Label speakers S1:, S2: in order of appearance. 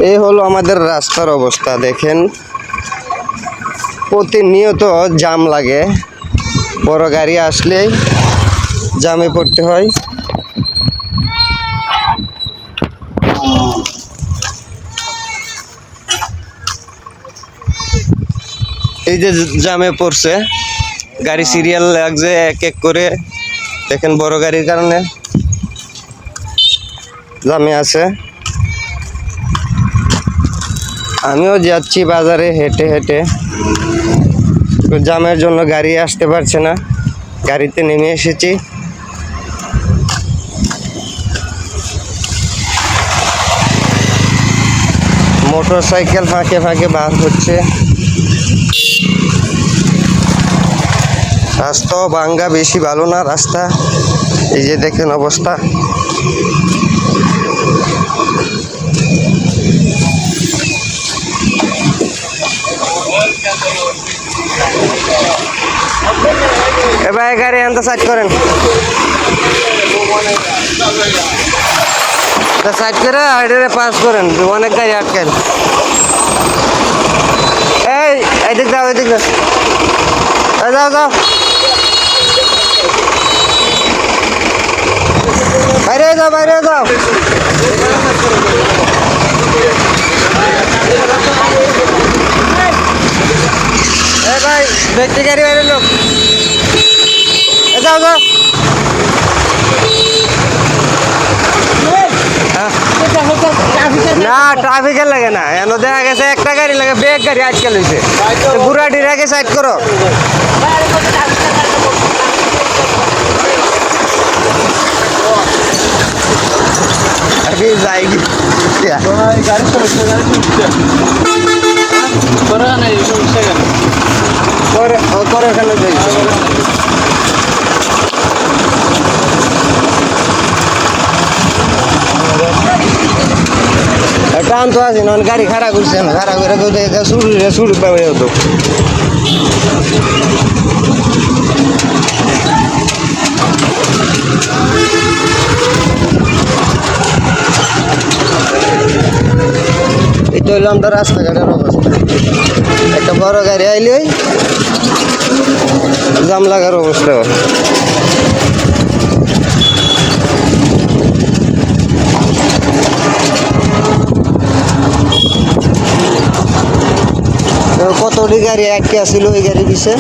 S1: এই হলো আমাদের রাস্তার অবস্থা। দেখেন প্রতিনিয়ত জাম লাগে, বড় গাড়ি আসলেই জামে পড়তে হয়। এই যে জামে পড়ছে, গাড়ি সিরিয়াল লাগছে এক এক করে। দেখেন বড় গাড়ির কারণে জামে আছে। আমিও যাচ্ছি বাজারে হেঁটে হেঁটে, জামের জন্য গাড়ি আসতে পারছে না, গাড়িতে নেমে এসেছি। মোটর সাইকেল ফাঁকে ফাঁকে বার হচ্ছে। রাস্তাও ভাঙ্গা, বেশি ভালো না রাস্তা। এই যে দেখেন অবস্থা। এবার গাড়ি আনতে সাইড করেন, সাইড করে আইডারে পাস করেন, অনেক গাড়ি আটকেন। এই এদিক যাও, এদিক যাও, যাও যাও, বাইরে যাও, বাইরে যাও। এ ভাই, ব্যক্তি গাড়ি বাইরে লোক, যাও যাও। না ট্রাফিকের লাগে না, এন দেখা গেছে একটা গাড়ি লাগে, ব্রেক গাড়ি আটকে লইছে। বুড়াটির আগে সাইড করো। আগে যাই করে ফেলে যাই। টান তো আছে না, গাড়ি খারাপ করছে না, খারাপ করে শুরু পাবে হতো। এটা হইলো আমাদের রাস্তাঘাটের অবস্থা। একটা বড় গাড়ি আইলেই জাম লাগার অবস্থা। কতটি গাড়ি আটকে আসছিল ওই গাড়ি পিছে।